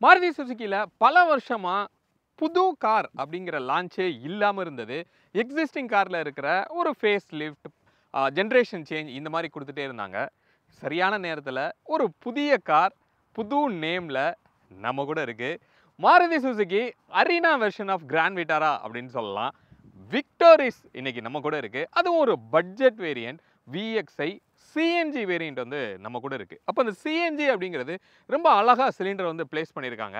மாருதி சுசுகில பல வருஷமா புது கார் அப்படிங்கிற லான்ச்சே இல்லாமல் இருந்தது. எக்ஸிஸ்டிங் காரில் இருக்கிற ஒரு ஃபேஸ் லிஃப்ட், ஜென்ரேஷன் சேஞ்ச் இந்த மாதிரி கொடுத்துட்டே இருந்தாங்க. சரியான நேரத்தில் ஒரு புதிய கார் புது நேமில் நம்ம கூட இருக்குது. Maruti Suzuki Arena version of Grand Vitara அப்படின்னு சொல்லலாம். விக்டோரிஸ் இன்னைக்கு நம்ம கூட இருக்குது. அதுவும் ஒரு budget variant VXi CNG variant வந்து நம்ம கூட இருக்குது. அப்போ அந்த சிஎன்ஜி அப்படிங்கிறது ரொம்ப அழகாக சிலிண்டர் வந்து பிளேஸ் பண்ணியிருக்காங்க.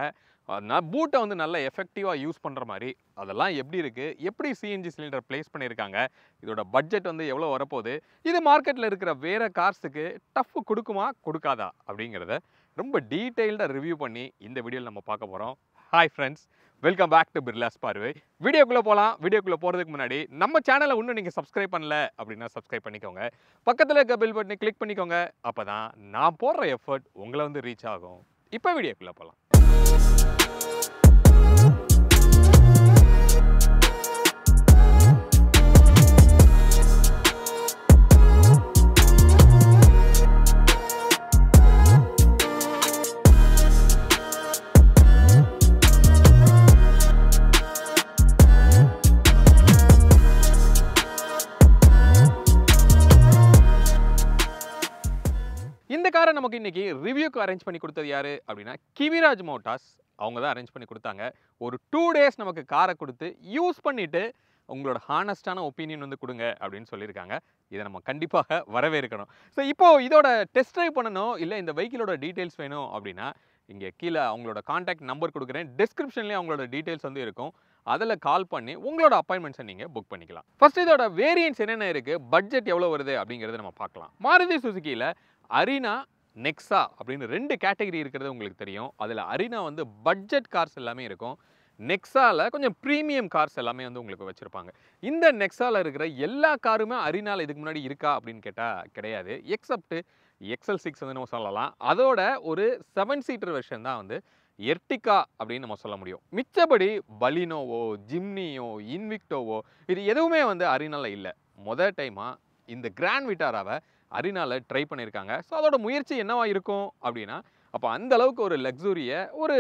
பூட்டை வந்து நல்லா எஃபெக்டிவாக யூஸ் பண்ணுற மாதிரி அதெல்லாம் எப்படி இருக்குது, எப்படி சிஎன்ஜி சிலிண்டர் பிளேஸ் பண்ணியிருக்காங்க, இதோட பட்ஜெட் வந்து எவ்வளோ வரப்போகுது, இது மார்க்கெட்டில் இருக்கிற வேறு கார்ஸுக்கு டஃப் கொடுக்குமா கொடுக்காதா அப்படிங்கிறத ரொம்ப டீட்டெயில்டாக ரிவ்யூ பண்ணி இந்த வீடியோவில் நம்ம பார்க்க போகிறோம். Hi friends, welcome back to Birla's பார்வை. வீடியோக்குள்ளே போகலாம். வீடியோக்குள்ளே போகிறதுக்கு முன்னாடி நம்ம சேனலை இன்னும் நீங்கள் சப்ஸ்கிரைப் பண்ணல அப்படின்னா சப்ஸ்கிரைப் பண்ணிக்கோங்க. பக்கத்தில் இருக்க பெல் பட்டனை கிளிக் பண்ணிக்கோங்க. அப்போ தான் நான் போடுற எஃபர்ட் உங்களை வந்து ரீச் ஆகும். இப்போ வீடியோக்குள்ளே போகலாம். இந்த காரை நமக்கு இன்னைக்கு ரிவ்யூக்கு அரேஞ்ச் பண்ணி கொடுத்தது யாரு அப்படின்னா கிவிராஜ் மோட்டார்ஸ். அவங்க தான் அரேஞ்ச் பண்ணி கொடுத்தாங்க. ஒரு 2 days நமக்கு காரை கொடுத்து யூஸ் பண்ணிட்டு உங்களோட ஹானஸ்டான ஒப்பீனியன் வந்து கொடுங்க அப்படின்னு சொல்லியிருக்காங்க. இதை நம்ம கண்டிப்பாக வரவேற்கணும். ஸோ இப்போ இதோட டெஸ்ட் ட்ரைவ் பண்ணணும், இல்லை இந்த வெஹிக்கிளோட டீட்டெயில்ஸ் வேணும் அப்படின்னா இங்கே கீழே அவங்களோட கான்டாக்ட் நம்பர் கொடுக்குறேன். டிஸ்கிரிப்ஷன்லேயே அவங்களோட டீட்டெயில்ஸ் வந்து இருக்கும். அதில் கால் பண்ணி உங்களோட அப்பாயின்மெண்ட்ஸை நீங்கள் புக் பண்ணிக்கலாம். ஃபர்ஸ்ட் இதோட வேரியன்ட்ஸ் என்னென்ன இருக்குது, பட்ஜெட் எவ்வளோ வருது அப்படிங்கிறத நம்ம பார்க்கலாம். மாருதி சுசுகியில் அரினா, நெக்ஸா அப்படின்னு 2 கேட்டகரி இருக்கிறது உங்களுக்கு தெரியும். அதில் அரினா வந்து பட்ஜெட் கார்ஸ் எல்லாமே இருக்கும். நெக்ஸாவில் கொஞ்சம் ப்ரீமியம் கார்ஸ் எல்லாமே வந்து உங்களுக்கு வச்சுருப்பாங்க. இந்த நெக்ஸாவில் இருக்கிற எல்லா காருமே அரினாவில் இதுக்கு முன்னாடி இருக்கா அப்படின்னு கேட்டால் கிடையாது. எக்ஸப்ட் XL6 வந்து நம்ம சொல்லலாம். அதோட ஒரு 7 seater வெர்ஷன் தான் வந்து எர்டிகா அப்படின்னு நம்ம சொல்ல முடியும். மிச்சபடி பலினோவோ, ஜிம்னியோ, இன்விக்டோவோ இது எதுவுமே வந்து அரினாவில் இல்லை. முதல் டைமாக இந்த கிராண்ட் விட்டாராவை அரினாவில் ட்ரை பண்ணியிருக்காங்க. ஸோ அதோட முயற்சி என்னவா இருக்கும் அப்படின்னா, அப்போ அந்த அளவுக்கு ஒரு லக்ஸுரியை, ஒரு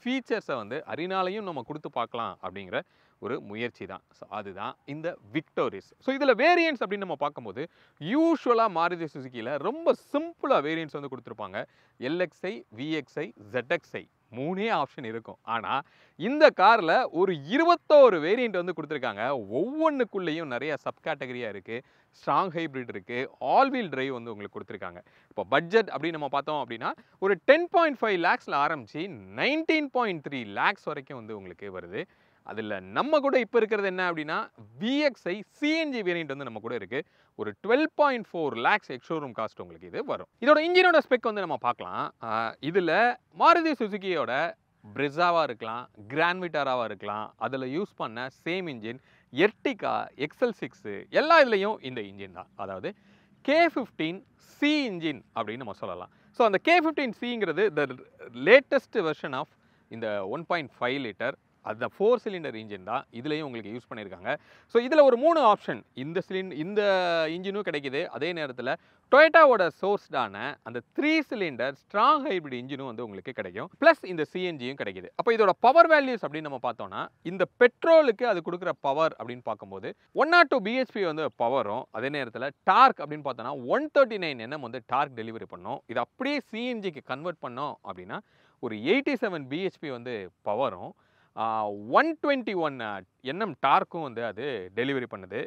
ஃபீச்சர்ஸை வந்து அரினாலையும் நம்ம கொடுத்து பார்க்கலாம் அப்படிங்கிற ஒரு முயற்சி தான். ஸோ அதுதான் இந்த விக்டோரிஸ். ஸோ இதில் வேரியன்ட்ஸ் அப்படின்னு நம்ம பார்க்கும்போது யூஸ்வலாக மாருதி சுசுகியில் ரொம்ப சிம்பிளாக வேரியன்ட்ஸ் வந்து கொடுத்துருப்பாங்க. LXi, VXi, ZXi 3 ஆப்ஷன் இருக்கும். ஆனால் இந்த காரில் ஒரு 21 வேரியண்ட் வந்து கொடுத்துருக்காங்க. ஒவ்வொன்றுக்குள்ளேயும் நிறைய சப் கேட்டகரியாக இருக்குது. ஸ்ட்ராங் ஹைப்ரிட் இருக்குது, ஆல் வீல் டிரைவ் வந்து உங்களுக்கு கொடுத்துருக்காங்க. இப்போ பட்ஜெட் அப்படின்னு நம்ம பார்த்தோம் அப்படின்னா ஒரு 10.5 lakhsல ஆரம்பித்து 19.3 lakhs வரைக்கும் வந்து உங்களுக்கு வருது. அதில் நம்ம கூட இப்போ இருக்கிறது என்ன அப்படின்னா VXi சிஎன்ஜி வேரியண்ட் வந்து நம்ம கூட இருக்குது. ஒரு 12.4 lakhs எக்ஸ்ஷோரூம் காஸ்ட் உங்களுக்கு இது வரும். இதோட இன்ஜினோட ஸ்பெக் வந்து நம்ம பார்க்கலாம். இதில் மாருதி சுசுகியோட பிரெஸாவாக இருக்கலாம், கிராண்ட் விட்டாராவாக இருக்கலாம், அதில் யூஸ் பண்ண சேம் இன்ஜின் எர்டிகா, XL6 எல்லா இதுலேயும் இந்த இன்ஜின் தான். அதாவது K15C இன்ஜின் அப்படின்னு நம்ம சொல்லலாம். ஸோ அந்த K15Cங்கிறது த லேட்டஸ்ட் வெர்ஷன் ஆஃப் இந்த 1.5 liter அந்த 4 cylinder இன்ஜின் தான் இதுலேயும் உங்களுக்கு யூஸ் பண்ணியிருக்காங்க. ஸோ இதில் ஒரு 3 ஆப்ஷன் இந்த இன்ஜினும் கிடைக்கிது. அதே நேரத்தில் டொயோட்டாவோட சோர்ஸ்டான அந்த 3 cylinder ஸ்ட்ராங் ஹைப்ரிட் இன்ஜினும் வந்து உங்களுக்கு கிடைக்கும். ப்ளஸ் இந்த சிஎன்ஜியும் கிடைக்கிது. அப்போ இதோட பவர் வேல்யூஸ் அப்படின்னு நம்ம பார்த்தோம்னா இந்த பெட்ரோலுக்கு அது கொடுக்குற பவர் அப்படின்னு பார்க்கும்போது 102 bhp வந்து பவரும், அதே நேரத்தில் டார்க் அப்படின்னு பார்த்தோன்னா 139 Nm வந்து டார்க் டெலிவரி பண்ணோம். இது அப்படியே சிஎன்ஜிக்கு கன்வெர்ட் பண்ணோம் அப்படின்னா ஒரு 87 bhp வந்து பவரும், 121 Nm டார்க்கும் வந்து அது டெலிவரி பண்ணுது.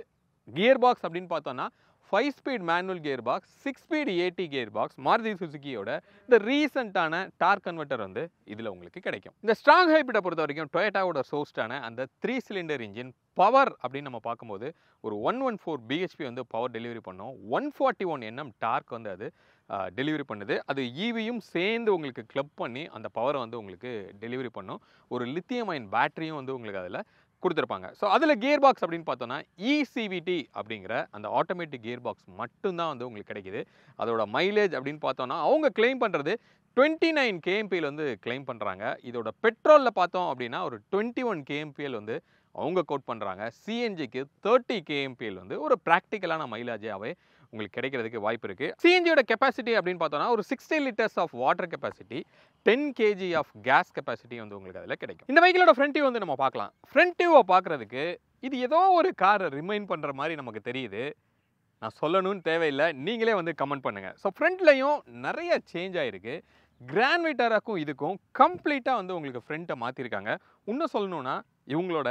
கியர் பாக்ஸ் அப்படின்னு பார்த்தோன்னா 5 speed manual gear box, 6 speed AT gear box. Maruti சுசுகியோட இந்த ரீசெண்டான டார்க் கன்வெர்ட்டர் வந்து இதில் உங்களுக்கு கிடைக்கும். இந்த ஸ்ட்ராங் ஹைப்ரிட்டை பொறுத்த வரைக்கும் டொயோட்டாவோட சோர்ஸ்டான அந்த 3 cylinder இன்ஜின் பவர் அப்படின்னு நம்ம பார்க்கும்போது ஒரு 114 bhp வந்து பவர் டெலிவரி பண்ணோம். 141 Nm டார்க் வந்து அது டெலிவரி பண்ணுது. அது ஈவியும் சேர்ந்து உங்களுக்கு கிளப் பண்ணி அந்த பவரை வந்து உங்களுக்கு டெலிவரி பண்ணும். ஒரு லித்தியம் அயன் பேட்டரியும் வந்து உங்களுக்கு அதில் கொடுத்துருப்பாங்க. ஸோ அதில் கியர் பாக்ஸ் அப்படின்னு பார்த்தோன்னா ECVT அப்படிங்கிற அந்த ஆட்டோமேட்டிக் கியர் பாக்ஸ் மட்டும்தான் வந்து உங்களுக்கு கிடைக்கிது. அதோட மைலேஜ் அப்படின்னு பார்த்தோன்னா அவங்க கிளைம் பண்ணுறது 29 kmpl வந்து கிளைம் பண்ணுறாங்க. இதோட பெட்ரோலில் பார்த்தோம் அப்படின்னா ஒரு 21 kmpl வந்து அவங்க கோட் பண்ணுறாங்க. சிஎன்ஜிக்கு 30 kmpl வந்து ஒரு ப்ராக்டிக்கலான மைலேஜாகவே உங்களுக்கு கிடைக்கிறதுக்கு வாய்ப்பு இருக்குது. சிஎன்ஜியோட கெப்பாசிட்டி அப்படின்னு பார்த்தோன்னா ஒரு 60 litres of water capacity, 10 kg of gas capacity வந்து உங்களுக்கு அதில் கிடைக்கும். இந்த வெஹிக்கிளோட ஃப்ரண்ட் வியூ வந்து நம்ம பார்க்கலாம். ஃப்ரண்ட் வியூவை பார்க்குறதுக்கு இது ஏதோ ஒரு காரை ரிமைண்ட் பண்ணுற மாதிரி நமக்கு தெரியுது. நான் சொல்லணும்னு தேவையில்லை, நீங்களே வந்து கமெண்ட் பண்ணுங்கள். ஸோ ஃப்ரண்ட்லையும் நிறைய சேஞ்ச் ஆகிருக்கு. கிராண்ட் விட்டாராக்கும் இதுக்கும் கம்ப்ளீட்டாக வந்து உங்களுக்கு ஃப்ரண்ட்டை மாற்றிருக்காங்க. இன்னும் சொல்லணும்னா இவங்களோட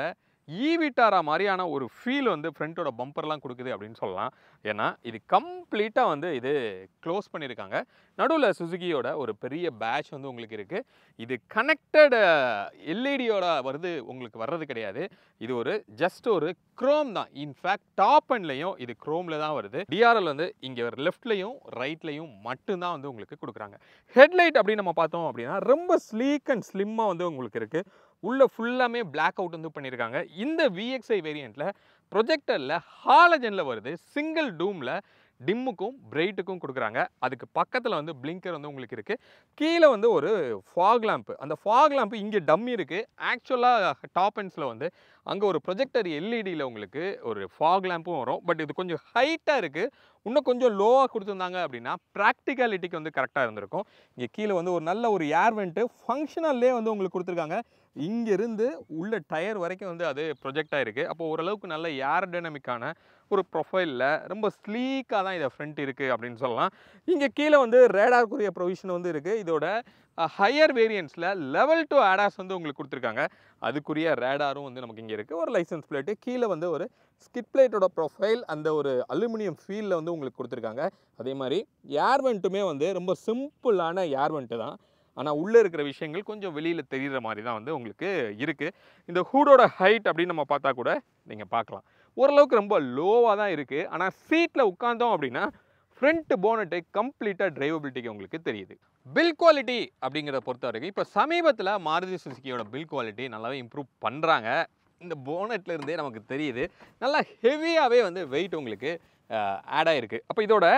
ஈவிட்டாரா மாதிரியான ஒரு ஃபீல் வந்து ஃப்ரண்ட்டோட பம்பர்லாம் கொடுக்குது அப்படின்னு சொல்லலாம். ஏன்னா இது கம்ப்ளீட்டாக வந்து இது க்ளோஸ் பண்ணியிருக்காங்க. நடுவில் சுசுகியோட ஒரு பெரிய பேட்ச் வந்து உங்களுக்கு இருக்குது. இது கனெக்டட் எல்இடியோட உங்களுக்கு வர்றது கிடையாது. இது ஒரு ஜஸ்ட் ஒரு குரோம் தான். இன்ஃபேக்ட் டாப் அண்ட்லையும் இது குரோமில் தான் வருது. டிஆர்எல் வந்து இங்கே ஒரு லெஃப்ட்லையும் ரைட்லையும் மட்டும்தான் வந்து உங்களுக்கு கொடுக்குறாங்க. ஹெட்லைட் அப்படின்னு நம்ம பார்த்தோம் அப்படின்னா ரொம்ப ஸ்லீக் அண்ட் ஸ்லிம்மாக வந்து உங்களுக்கு இருக்குது. உள்ள ஃபுல்லாமே பிளாக் அவுட் வந்து பண்ணியிருக்காங்க. இந்த VXi வேரியண்ட்டில் ப்ரொஜெக்டரில் ஹாலஜனில் வருது. சிங்கிள் டூமில் டிம்முக்கும் பிரைட்டுக்கும் கொடுக்குறாங்க. அதுக்கு பக்கத்தில் வந்து பிளிங்கர் வந்து உங்களுக்கு இருக்குது. கீழே வந்து ஒரு ஃபாக் லேம்ப். அந்த ஃபாக் லேம்ப் இங்கே டம்மி இருக்குது. ஆக்சுவலாக டாப் எண்ட்ஸில் வந்து அங்கே ஒரு ப்ரொஜெக்டர் எல்இடியில் உங்களுக்கு ஒரு ஃபாக் லேம்பும் வரும். பட் இது கொஞ்சம் ஹைட்டாக இருக்குது. இன்னும் கொஞ்சம் லோவாக கொடுத்துருந்தாங்க அப்படின்னா ப்ராக்டிகாலிட்டிக்கு வந்து கரெக்டாக இருந்திருக்கும். இங்கே கீழே வந்து ஒரு நல்ல ஒரு ஏர் வெண்ட்டு ஃபங்க்ஷனல்லே வந்து உங்களுக்கு கொடுத்துருக்காங்க. இங்கேருந்து உள்ள டயர் வரைக்கும் வந்து அது ப்ரொஜெக்ட் ஆகிருக்கு. அப்போ ஓரளவுக்கு நல்ல ஏர் டைனமிக்கான ஒரு ப்ரொஃபைலில் ரொம்ப ஸ்லீக்காக தான் இதை ஃப்ரண்ட் இருக்குது அப்படின்னு சொல்லலாம். இங்கே கீழே வந்து ரேடாருக்குரிய ப்ரொவிஷன் வந்து இருக்குது. இதோட ஹையர் வேரியன்ட்ஸில் லெவல் 2 ADAS வந்து உங்களுக்கு கொடுத்துருக்காங்க. அதுக்குரிய ரேடாரும் வந்து நமக்கு இங்கே இருக்குது. ஒரு லைசன்ஸ் பிளேட்டு, கீழே வந்து ஒரு ஸ்கிட் பிளேட்டோட ப்ரொஃபைல் அந்த ஒரு அலுமினியம் ஃபீலில் வந்து உங்களுக்கு கொடுத்துருக்காங்க. அதே மாதிரி ஏர் வெண்ட்டுமே வந்து ரொம்ப சிம்பிளான ஏர் வெண்ட்டு தான். ஆனால் உள்ளே இருக்கிற விஷயங்கள் கொஞ்சம் வெளியில் தெரிகிற மாதிரி தான் வந்து உங்களுக்கு இருக்குது. இந்த ஹூடோட ஹைட் அப்படின்னு நம்ம பார்த்தா கூட நீங்கள் பார்க்கலாம். ஓரளவுக்கு ரொம்ப லோவாக தான் இருக்குது. ஆனால் சீட்டில் உட்காந்தோம் அப்படின்னா ஃப்ரண்ட் போனட்டை கம்ப்ளீட்டாக டிரைவபிலிட்டிக்கு உங்களுக்கு தெரியுது. பில் குவாலிட்டி அப்படிங்கிறத பொறுத்த வரைக்கும் இப்போ சமீபத்தில் மாருதி சுசுகியோட பில் குவாலிட்டி நல்லாவே இம்ப்ரூவ் பண்ணுறாங்க. இந்த போனட்ல இருந்தே நமக்கு தெரியுது. நல்லா ஹெவியாகவே வந்து வெயிட் உங்களுக்கு ஆட் ஆகிருக்கு. அப்போ இதோட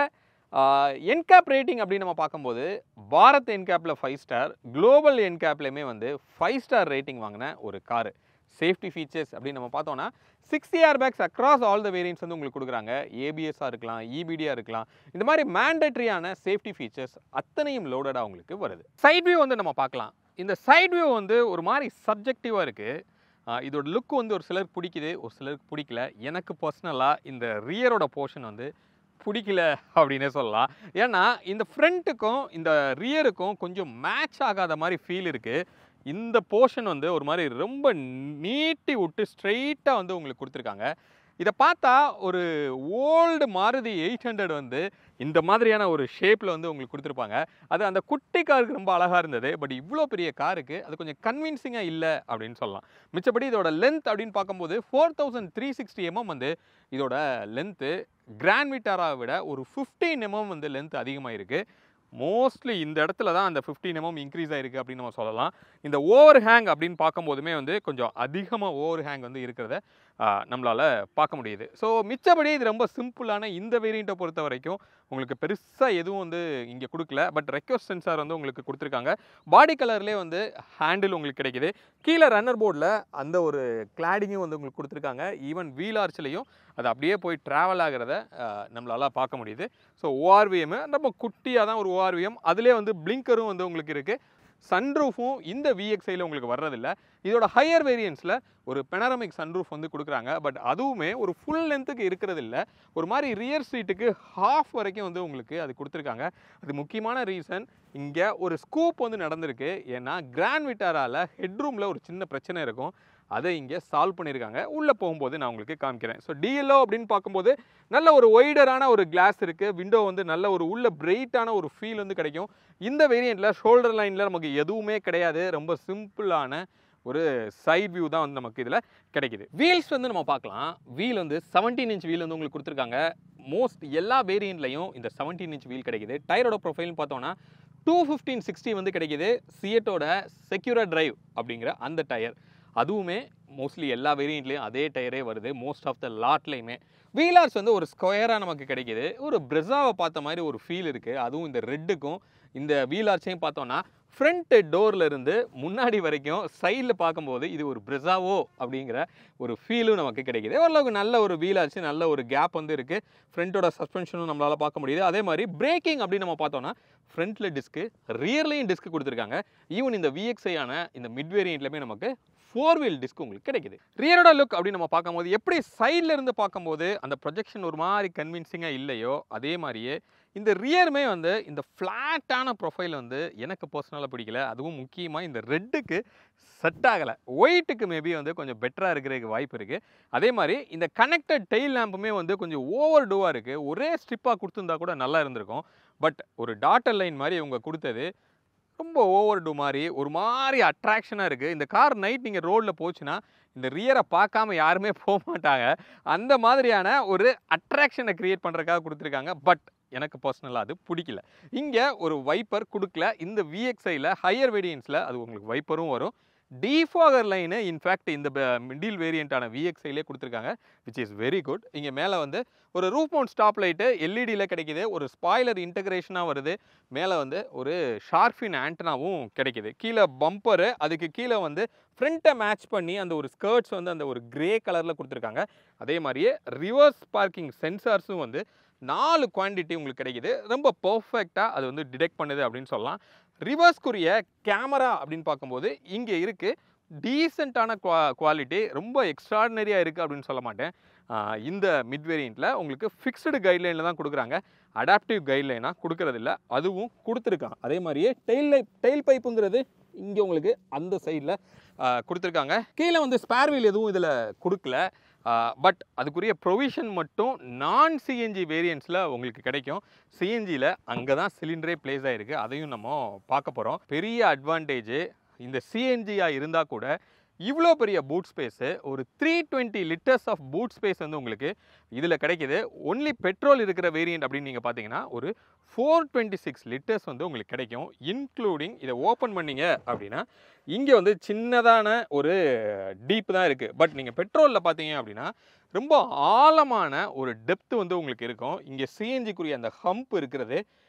என்கேப் ரேட்டிங் அப்படின்னு நம்ம பார்க்கும்போது பாரத் என்கேப்பில் 5 ஸ்டார், குளோபல் என்கேப்லையுமே வந்து 5 ஸ்டார் ரேட்டிங் வாங்கின ஒரு காரு. சேஃப்டி ஃபீச்சர்ஸ் அப்படின்னு நம்ம பார்த்தோன்னா 60 airbags across all the variants வந்து உங்களுக்கு கொடுக்குறாங்க. ஏபிஎஸ்ஸாக இருக்கலாம், இபிடியாக இருக்கலாம். இந்த மாதிரி மேண்டட்ரியான சேஃப்டி ஃபீச்சர்ஸ் அத்தனையும் லோடடாக உங்களுக்கு வருது. சைட் வியூ வந்து நம்ம பார்க்கலாம். இந்த சைட் வியூ வந்து ஒரு மாதிரி சப்ஜெக்டிவாக இருக்குது. இதோட லுக் வந்து ஒரு சிலருக்கு பிடிக்குது, ஒரு சிலருக்கு பிடிக்கல. எனக்கு பர்சனலாக இந்த ரியரோட போர்ஷன் வந்து பிடிக்கல அப்படின்னே சொல்லலாம். ஏன்னா இந்த ஃப்ரண்ட்டுக்கும் இந்த ரியருக்கும் கொஞ்சம் மேட்ச் ஆகாத மாதிரி ஃபீல் இருக்குது. இந்த போர்ஷன் வந்து ஒரு மாதிரி ரொம்ப நீட்டி விட்டு ஸ்ட்ரெயிட்டாக வந்து உங்களுக்கு கொடுத்துருக்காங்க. இதை பார்த்தா ஒரு ஓல்டு மாருதி 800 வந்து இந்த மாதிரியான ஒரு ஷேப்பில் வந்து உங்களுக்கு கொடுத்துருப்பாங்க. அது அந்த குட்டி காருக்கு ரொம்ப அழகாக இருந்தது. பட் இவ்வளோ பெரிய காருக்கு அது கொஞ்சம் கன்வின்சிங்காக இல்லை அப்படின்னு சொல்லலாம். மிச்சப்படி இதோட லென்த் அப்படின்னு பார்க்கும்போது 4360 mm வந்து இதோட லென்த்து கிராண்ட் விட்டாராவை விட ஒரு 15 mm வந்து லென்த் அதிகமாக இருக்குது. மோஸ்ட்லி இந்த இடத்துல தான் அந்த 15 mm இன்க்ரீஸ் ஆகிருக்கு அப்படின்னு நம்ம சொல்லலாம். இந்த ஓவர் ஹேங் அப்படின்னு பார்க்கும்போதுமே வந்து கொஞ்சம் அதிகமாக ஓவர் ஹேங் வந்து இருக்கிறத நம்மளால் பார்க்க முடியுது. ஸோ மிச்சபடி இது ரொம்ப சிம்பிளான இந்த வேரியண்ட்டை பொறுத்த வரைக்கும் உங்களுக்கு பெருசாக எதுவும் வந்து இங்கே கொடுக்கல. பட் ரெக்வஸ்ட் சென்சார் வந்து உங்களுக்கு கொடுத்துருக்காங்க. பாடி கலர்லேயே வந்து ஹேண்டில் உங்களுக்கு கிடைக்குது. கீழே ரன்னர் போர்டில் அந்த ஒரு கிளாடிங்கும் வந்து உங்களுக்கு கொடுத்துருக்காங்க. ஈவன் வீல் ஆர்ச்லேயும் அது அப்படியே போய் ட்ராவல் ஆகிறத நம்மளால் பார்க்க முடியுது. ஸோ ORVM ரொம்ப குட்டியாக தான் ஒரு ORVM. அதிலே வந்து பிளிங்கரும் வந்து உங்களுக்கு இருக்குது. சன்ரூஃபும் இந்த VXiயில் உங்களுக்கு வர்றதில்லை. இதோட ஹையர் வேரியன்ஸில் ஒரு பெனரமிக் சன்ரூஃப் வந்து கொடுக்குறாங்க. பட் அதுவுமே ஒரு ஃபுல் லென்த்துக்கு இருக்கிறது இல்லை. ஒரு மாதிரி ரியர் சீட்டுக்கு ஹாஃப் வரைக்கும் வந்து உங்களுக்கு அது கொடுத்துருக்காங்க. அது முக்கியமான ரீசன், இங்கே ஒரு ஸ்கூப் வந்து நடந்திருக்கு. ஏன்னா கிராண்ட் விட்டாராவில் ஹெட்ரூமில் ஒரு சின்ன பிரச்சனை இருக்கும். அதை இங்கே சால்வ் பண்ணியிருக்காங்க. உள்ளே போகும்போது நான் உங்களுக்கு காமிக்கிறேன். ஸோ DLO அப்படின்னு பார்க்கும்போது நல்ல ஒரு ஒய்டரான ஒரு கிளாஸ் இருக்குது. விண்டோ வந்து நல்ல ஒரு உள்ள பிரைட்டான ஒரு ஃபீல் வந்து கிடைக்கும். இந்த வேரியண்ட்டில் ஷோல்டர் லைனில் நமக்கு எதுவுமே கிடையாது. ரொம்ப சிம்பிளான ஒரு சைட் வியூ தான் வந்து நமக்கு இதில் கிடைக்குது. வீல்ஸ் வந்து நம்ம பார்க்கலாம். வீல் வந்து 17 inch வீல் வந்து உங்களுக்கு கொடுத்துருக்காங்க. மோஸ்ட் எல்லா வேரியண்ட்லையும் இந்த 17 inch வீல் கிடைக்குது. டயரோட ப்ரொஃபைல்னு பார்த்தோன்னா 215/60 வந்து கிடைக்குது. சியட்டோட செக்யூரர் டிரைவ் அப்படிங்கிற அந்த டயர். அதுவுமே மோஸ்ட்லி எல்லா வேரியண்ட்லேயும் அதே டயரே வருது. மோஸ்ட் ஆஃப் த லாட்லையுமே வீலார்ஸ் வந்து ஒரு ஸ்கொயராக நமக்கு கிடைக்கிது. ஒரு பிரெஸாவை பார்த்த மாதிரி ஒரு ஃபீல் இருக்குது. அதுவும் இந்த ரெட்டுக்கும் இந்த வீலார்ஸையும் பார்த்தோன்னா ஃப்ரண்ட் டோர்ல இருந்து முன்னாடி வரைக்கும் சைடில் பார்க்கும்போது இது ஒரு பிரெசாவோ அப்படிங்கிற ஒரு ஃபீலும் நமக்கு கிடைக்குது. ஓரளவுக்கு நல்ல ஒரு வீல் ஆச்சு, நல்ல ஒரு கேப் வந்து இருக்குது. ஃப்ரண்ட்டோட சஸ்பென்ஷனும் நம்மளால் பார்க்க முடியுது. அதே மாதிரி பிரேக்கிங் அப்படின்னு நம்ம பார்த்தோம்னா ஃப்ரண்ட்டில் டிஸ்க்கு, ரியர்லேயும் டிஸ்க் கொடுத்துருக்காங்க. ஈவன் இந்த VXI ஆன இந்த மிட் வேரியண்ட்லையுமே நமக்கு 4 வீல் டிஸ்க் உங்களுக்கு கிடைக்குது. ரியரோட லுக் அப்படின்னு நம்ம பார்க்கும்போது எப்படி சைடில் இருந்து பார்க்கும்போது அந்த ப்ரொஜெக்ஷன் ஒரு மாதிரி கன்வின்சிங்காக இல்லையோ, அதே மாதிரியே இந்த ரியருமே வந்து இந்த ஃப்ளாட்டான ப்ரொஃபைல் வந்து எனக்கு பர்சனலாக பிடிக்கல. அதுவும் முக்கியமாக இந்த ரெட்டுக்கு செட் ஆகலை. ஒயிட்டுக்கு மேபி வந்து கொஞ்சம் பெட்டராக இருக்கிறதுக்கு வாய்ப்பு இருக்குது. அதே மாதிரி இந்த கனெக்டட் டெயில் லேம்புமே வந்து கொஞ்சம் ஓவர் டூவாக இருக்குது. ஒரே ஸ்ட்ரிப்பாக கொடுத்துருந்தா கூட நல்லா இருந்திருக்கும். பட் ஒரு டாட்டர் லைன் மாதிரி இவங்க கொடுத்தது ரொம்ப ஓவர் டூ மாதிரி ஒரு மாதிரி அட்ராக்ஷனாக இருக்குது. இந்த கார் நைட் நீங்கள் ரோடில் போச்சுன்னா இந்த ரியரை பார்க்காம யாருமே போக மாட்டாங்க. அந்த மாதிரியான ஒரு அட்ராக்ஷனை க்ரியேட் பண்ணுறதுக்காக கொடுத்துருக்காங்க. பட் எனக்கு பர்சனலாக அது பிடிக்கல. இங்கே ஒரு வைப்பர் கொடுக்கல. இந்த VXIயில் ஹையர் வேரியன்ஸில் அது உங்களுக்கு வைப்பரும் வரும். டிஃபாகர் லைனு இன்ஃபேக்ட் இந்த மிடில் வேரியண்ட்டான VXIலே கொடுத்துருக்காங்க, விச் இஸ் வெரி குட். இங்கே மேலே வந்து ஒரு ரூஃப் மவுண்ட் ஸ்டாப் லைட்டு எல்இடியில் கிடைக்கிது. ஒரு ஸ்பாய்லர் இன்டகிரேஷனாக வருது. மேலே வந்து ஒரு ஷார்ஃபின் ஆண்டனாவும் கிடைக்கிது. கீழே பம்பரு, அதுக்கு கீழே வந்து ஃப்ரண்ட்டை மேட்ச் பண்ணி அந்த ஒரு ஸ்கர்ட்ஸ் வந்து அந்த ஒரு கிரே கலரில் கொடுத்துருக்காங்க. அதே மாதிரியே ரிவர்ஸ் பார்க்கிங் சென்சார்ஸும் வந்து 4 குவான்டிட்டி உங்களுக்கு கிடைக்குது. ரொம்ப பர்ஃபெக்டாக அது வந்து டிடெக்ட் பண்ணுது அப்படின்னு சொல்லலாம். ரிவர்ஸ்க்குரிய கேமரா அப்படின்னு பார்க்கும்போது இங்கே இருக்குது. டீசெண்டான குவாலிட்டி, ரொம்ப எக்ஸ்ட்ராடினரியாக இருக்குது அப்படின்னு சொல்ல மாட்டேன். இந்த மிட் வேரியண்ட்டில் உங்களுக்கு ஃபிக்ஸ்டு கைட்லைனில் தான் கொடுக்குறாங்க. அடாப்டிவ் கைட்லைனாக கொடுக்கறதில்ல. அதுவும் கொடுத்துருக்காங்க. அதே மாதிரியே டெயில் பைப்புங்கிறது இங்கே உங்களுக்கு அந்த சைடில் கொடுத்துருக்காங்க. கீழே வந்து ஸ்பேர் வீல் எதுவும் இதில் கொடுக்கல. பட் அதுக்குரிய ப்ரொவிஷன் மட்டும் நான் சிஎன்ஜி வேரியன்ட்ஸில் உங்களுக்கு கிடைக்கும். சிஎன்ஜியில் அங்கே தான் சிலிண்டரே பிளேஸ் ஆகிருக்கு. அதையும் நம்ம பார்க்க போகிறோம். பெரிய அட்வான்டேஜு இந்த சிஎன்ஜியாக இருந்தால் கூட இவ்வளோ பெரிய பூட் ஸ்பேஸு, ஒரு 320 லிட்டர்ஸ் ஆஃப் பூட் ஸ்பேஸ் வந்து உங்களுக்கு இதில் கிடைக்கிது. ஒன்லி பெட்ரோல் இருக்கிற வேரியண்ட் அப்படின்னு நீங்கள் பார்த்தீங்கன்னா ஒரு 426 லிட்டர்ஸ் வந்து உங்களுக்கு கிடைக்கும். இன்க்ளூடிங் இதை ஓப்பன் பண்ணிங்க அப்படின்னா இங்கே வந்து சின்னதான ஒரு டீப் தான் இருக்குது. பட் நீங்கள் பெட்ரோலில் பார்த்தீங்க அப்படின்னா ரொம்ப ஆழமான ஒரு டெப்த் வந்து உங்களுக்கு இருக்கும். இங்கே சிஎன்ஜிக்குரிய அந்த ஹம்ப் இருக்கிறது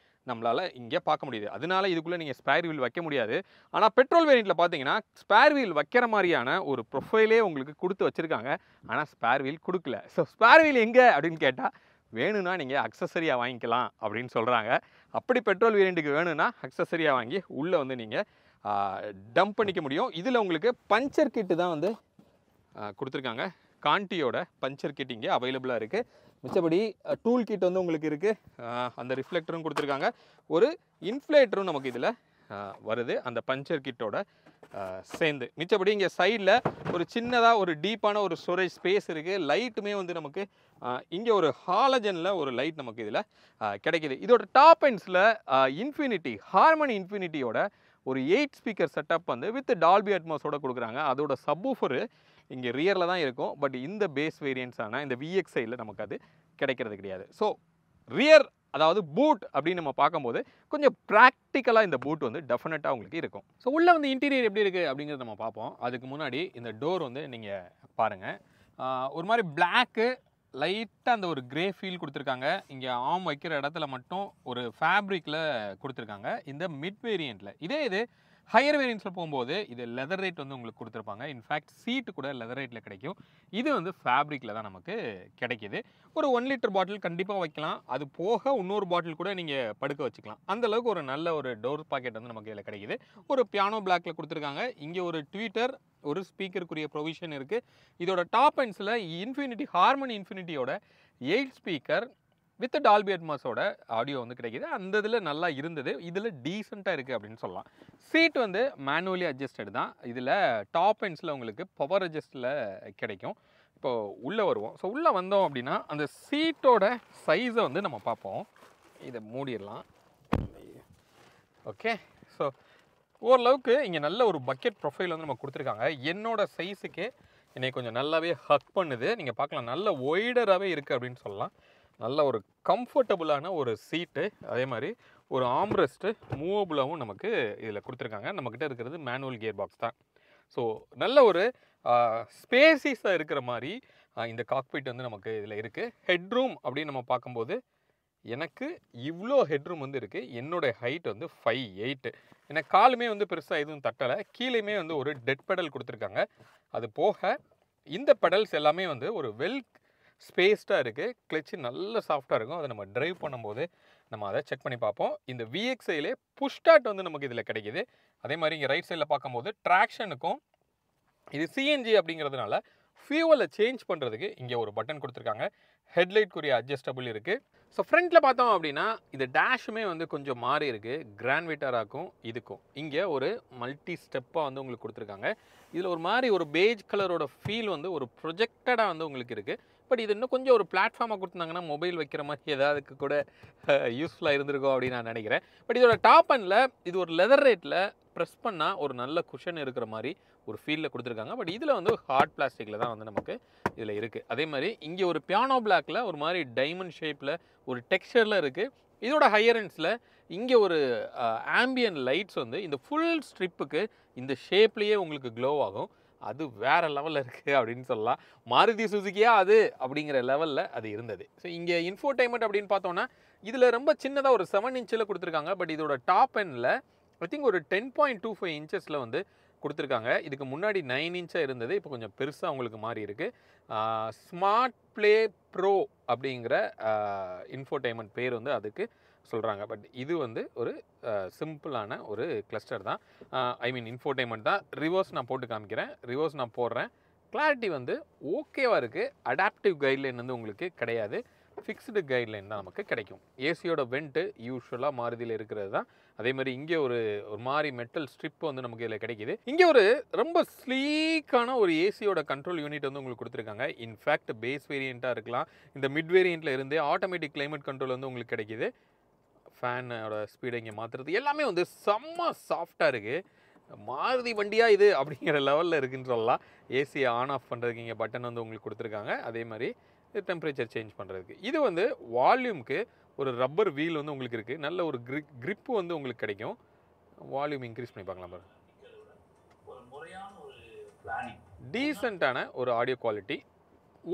நம்மளால் இங்கே பார்க்க முடியுது. அதனால இதுக்குள்ளே நீங்கள் ஸ்பேர் வீல் வைக்க முடியாது. ஆனால் பெட்ரோல் வேரியண்ட்டில் பார்த்தீங்கன்னா ஸ்பேர் வீல் வைக்கிற மாதிரியான ஒரு ப்ரொஃபைலே உங்களுக்கு கொடுத்து வச்சுருக்காங்க. ஆனால் ஸ்பேர் வீல் கொடுக்கல. ஸோ ஸ்பேர் வீல் எங்கே அப்படின்னு கேட்டால் வேணும்னா நீங்கள் அக்சஸரியாக வாங்கிக்கலாம் அப்படின்னு சொல்கிறாங்க. அப்படி பெட்ரோல் வேரியண்ட்டுக்கு வேணும்னா அக்சஸரியாக வாங்கி உள்ளே வந்து நீங்கள் டம்ப் பண்ணிக்க முடியும். இதில் உங்களுக்கு பஞ்சர் கிட்டு தான் வந்து கொடுத்துருக்காங்க. கான்டியோட பஞ்சர் கிட் இங்கே அவைலபிளாக இருக்குது. மிச்சபடி டூல் கிட் வந்து உங்களுக்கு இருக்குது. அந்த ரிஃப்ளெக்டரும் கொடுத்துருக்காங்க. ஒரு இன்ஃப்ளேட்டரும் நமக்கு இதில் வருது அந்த பஞ்சர் கிட்டோட சேர்ந்து. மிச்சபடி இங்கே சைடில் ஒரு சின்னதாக ஒரு டீப்பான ஒரு ஸ்டோரேஜ் ஸ்பேஸ் இருக்குது. லைட்டுமே வந்து நமக்கு இங்கே ஒரு ஹாலஜனில் ஒரு லைட் நமக்கு இதில் கிடைக்கிது. இதோட டாப் எண்ட்ஸில் இன்ஃபினிட்டி ஹார்மனி இன்ஃபினிட்டியோட ஒரு 8 ஸ்பீக்கர் செட்டப் வந்து வித் டால்பி அட்மாஸோட கொடுக்குறாங்க. அதோட சப்வூஃபரு இங்கே ரியரில் தான் இருக்கும். பட் இந்த பேஸ் வேரியன்ட்ஸான இந்த VXIயில் நமக்கு அது கிடைக்கிறது கிடையாது. ஸோ ரியர் அதாவது பூட் அப்படின்னு நம்ம பார்க்கும்போது கொஞ்சம் ப்ராக்டிக்கலாக இந்த பூட் வந்து டெஃபினட்டாக உங்களுக்கு இருக்கும். ஸோ உள்ளே வந்து இன்டீரியர் எப்படி இருக்குது அப்படிங்கிறத நம்ம பார்ப்போம். அதுக்கு முன்னாடி இந்த டோர் வந்து நீங்கள் பாருங்கள். ஒரு மாதிரி பிளாக்கு லைட்டாக அந்த ஒரு கிரே ஃபீல் கொடுத்துருக்காங்க. இங்கே ஆம் வைக்கிற இடத்துல மட்டும் ஒரு ஃபேப்ரிக்கில் கொடுத்துருக்காங்க இந்த மிட் வேரியண்ட்டில். இது ஹையர் வேரியன்ட்ஸில் போகும்போது இது லெதர் ரேட் வந்து உங்களுக்கு கொடுத்துருப்பாங்க. இன்ஃபேக்ட் சீட்டு கூட லெதர் ரேட்டில் கிடைக்கும். இது வந்து ஃபேப்ரிக்கில் தான் நமக்கு கிடைக்கிது. ஒரு 1 லிட்டர் பாட்டில் கண்டிப்பாக வைக்கலாம். அது போக இன்னொரு பாட்டில் கூட நீங்கள் படுக்க வச்சுக்கலாம். அந்தளவுக்கு ஒரு நல்ல ஒரு டோர் பாக்கெட் வந்து நமக்கு இதில் கிடைக்கிது. ஒரு பியானோ பிளாக்கில் கொடுத்துருக்காங்க. இங்கே ஒரு ட்வீட்டர், ஒரு ஸ்பீக்கருக்குரிய ப்ரொவிஷன் இருக்குது. இதோட டாப் எண்ட்ஸில் இன்ஃபினிட்டி ஹார்மனி இன்ஃபினிட்டியோட 8 ஸ்பீக்கர் வித் டால்பி அட்மாஸோட ஆடியோ வந்து கிடைக்கிது. அந்த இதில் நல்லா இருந்தது. இதில் டீசெண்டாக இருக்குது அப்படின்னு சொல்லலாம். சீட் வந்து மேனுவலி அட்ஜஸ்டட் தான். இதில் டாப் எண்ட்ஸில் உங்களுக்கு பவர் அட்ஜஸ்டில் கிடைக்கும். இப்போது உள்ளே வருவோம். ஸோ உள்ளே வந்தோம் அப்படின்னா அந்த சீட்டோட சைஸை வந்து நம்ம பார்ப்போம். இதை மூடிடலாம். ஓகே, ஸோ ஓரளவுக்கு இங்கே நல்ல ஒரு பக்கெட் ப்ரொஃபைல் வந்து நம்ம கொடுத்துருக்காங்க. என்னோட சைஸுக்கு என்னை கொஞ்சம் நல்லாவே ஹக் பண்ணுது. நீங்கள் பார்க்கலாம் நல்ல ஒய்டராகவே இருக்குது அப்படின்னு சொல்லலாம். நல்ல ஒரு கம்ஃபர்டபுளான ஒரு சீட்டு. அதே மாதிரி ஒரு ஆம்ரெஸ்ட்டு மூவபுளாகவும் நமக்கு இதில் கொடுத்துருக்காங்க. நம்மக்கிட்ட இருக்கிறது மேனுவல் கியர் பாக்ஸ் தான். ஸோ நல்ல ஒரு ஸ்பேசிஸாக இருக்கிற மாதிரி இந்த காக்பிட் வந்து நமக்கு இதில் இருக்குது. ஹெட்ரூம் அப்படின்னு நம்ம பார்க்கும்போது எனக்கு இவ்வளோ ஹெட்ரூம் வந்து இருக்குது. என்னோட ஹைட் வந்து 5'8". எனக்கு காலுமே வந்து பெருசாக எதுவும் தட்டலை. கீழேயுமே வந்து ஒரு டெட் பெடல் கொடுத்துருக்காங்க. அது போக இந்த பெடல்ஸ் எல்லாமே வந்து ஒரு வெல் ஸ்பேஸ்டாக இருக்குது. கிளச்சு நல்ல சாஃப்டாக இருக்கும். அதை நம்ம ட்ரைவ் பண்ணும்போது நம்ம அதை செக் பண்ணி பார்ப்போம். இந்த VXIலே புஷ் ஸ்டார்ட் வந்து நமக்கு இதில் கிடைக்கிது. அதே மாதிரி இங்கே ரைட் சைடில் பார்க்கும்போது ட்ராக்ஷனுக்கும் இது சிஎன்ஜி அப்படிங்கிறதுனால ஃபியூவலை சேஞ்ச் பண்ணுறதுக்கு இங்கே ஒரு பட்டன் கொடுத்துருக்காங்க. ஹெட்லைட்க்குரிய அட்ஜஸ்டபிள் இருக்குது. ஸோ ஃப்ரண்ட்டில் பார்த்தோம் அப்படின்னா இது டேஷுமே வந்து கொஞ்சம் மாறி இருக்குது. கிராண்ட் விட்டாராக்கும் இதுக்கும் இங்கே ஒரு மல்டி ஸ்டெப்பாக வந்து உங்களுக்கு கொடுத்துருக்காங்க. இதில் ஒரு மாதிரி ஒரு பேஜ் கலரோட ஃபீல் வந்து ஒரு ப்ரொஜெக்டடாக வந்து உங்களுக்கு இருக்குது. பட் இது இன்னும் கொஞ்சம் ஒரு பிளாட்ஃபார்மாக கொடுத்துருந்தாங்கன்னா மொபைல் வைக்கிற மாதிரி ஏதாவதுக்கு கூட யூஸ்ஃபுல்லாக இருந்திருக்கும் அப்படின்னு நான் நினைக்கிறேன். பட் இதோட டாப் அண்டில் இது ஒரு லெதர் ரேட்டில் ப்ரெஸ் பண்ணால் ஒரு நல்ல குஷன் இருக்கிற மாதிரி ஒரு ஃபீலில் கொடுத்துருக்காங்க. பட் இதில் வந்து ஹார்ட் பிளாஸ்டிக்கில் தான் வந்து நமக்கு இதில் இருக்குது. அதே மாதிரி இங்கே ஒரு பியானோ பிளாக்கில் ஒரு மாதிரி டைமண்ட் ஷேப்பில் ஒரு டெக்ஸ்சரில் இருக்குது. இதோட ஹையர் எண்ட்ஸில் இங்கே ஒரு ஆம்பியன் லைட்ஸ் வந்து இந்த ஃபுல் ஸ்ட்ரிப்புக்கு இந்த ஷேப்லேயே உங்களுக்கு க்ளோ ஆகும். அது வேறு லெவலில் இருக்குது அப்படின்னு சொல்லலாம். மாருதி சுசுகியா அது அப்படிங்கிற லெவலில் அது இருந்தது. ஸோ இங்கே இன்ஃபோடைன்மெண்ட் அப்படின்னு பார்த்தோன்னா இதில் ரொம்ப சின்னதாக ஒரு 7 இன்ச்சில் கொடுத்துருக்காங்க. பட் இதோட டாப் எண்டில் ஐ திங்க் ஒரு 10.25 இன்ச்சஸில் வந்து கொடுத்துருக்காங்க. இதுக்கு முன்னாடி 9 இன்ச்சாக இருந்தது. இப்போ கொஞ்சம் பெருசாக உங்களுக்கு மாறி இருக்குது. ஸ்மார்ட் ப்ளே ப்ரோ அப்படிங்கிற இன்ஃபோடைன்மெண்ட் பேர் வந்து அதுக்கு சொல்கிறாங்க. பட் இது வந்து ஒரு சிம்பிளான ஒரு கிளஸ்டர் தான். ஐ மீன் இன்ஃபோடைன்மெண்ட் தான். ரிவர்ஸ் நான் போட்டு காமிக்கிறேன். ரிவர்ஸ் நான் போடுறேன். கிளாரிட்டி வந்து ஓகேவாக இருக்குது. அடாப்டிவ் கைட்லைன் வந்து உங்களுக்கு கிடையாது. ஃபிக்ஸ்டு கைட்லைன் தான் நமக்கு கிடைக்கும். ஏசியோட வெண்ட்டு யூஸ்வலாக மாருதியில் இருக்கிறது தான். அதே மாதிரி இங்கே ஒரு மாதிரி மெட்டல் ஸ்ட்ரிப் வந்து நமக்கு இதில் கிடைக்கிது. இங்கே ஒரு ரொம்ப ஸ்லீக்கான ஒரு ஏசியோட கண்ட்ரோல் யூனிட் வந்து உங்களுக்கு கொடுத்துருக்காங்க. இன்ஃபேக்ட் பேஸ் வேரியண்ட்டாக இருக்கலாம். இந்த மிட் வேரியண்ட்டில் இருந்தே ஆட்டோமேட்டிக் கிளைமேட் கண்ட்ரோல் வந்து உங்களுக்கு கிடைக்கிது. ஃபேனோட ஸ்பீடை இங்கே மாற்றுறது எல்லாமே வந்து செம்ம சாஃப்டாக இருக்குது. மாருதி வண்டியா இது அப்படிங்கிற லெவலில் இருக்குதுன்னு சொல்லலாம். ஏசியை ஆன் ஆஃப் பண்ணுறதுக்கு இங்கே பட்டன் வந்து உங்களுக்கு கொடுத்துருக்காங்க. அதே மாதிரி டெம்பரேச்சர் சேஞ்ச் பண்ணுறதுக்கு இது வந்து வால்யூமுக்கு ஒரு ரப்பர் வீல் வந்து உங்களுக்கு இருக்குது. நல்ல ஒரு கிரிப்பு வந்து உங்களுக்கு கிடைக்கும். வால்யூம் இன்க்ரீஸ் பண்ணி பார்க்கலாம் பாருங்க. டீசெண்டான ஒரு ஆடியோ குவாலிட்டி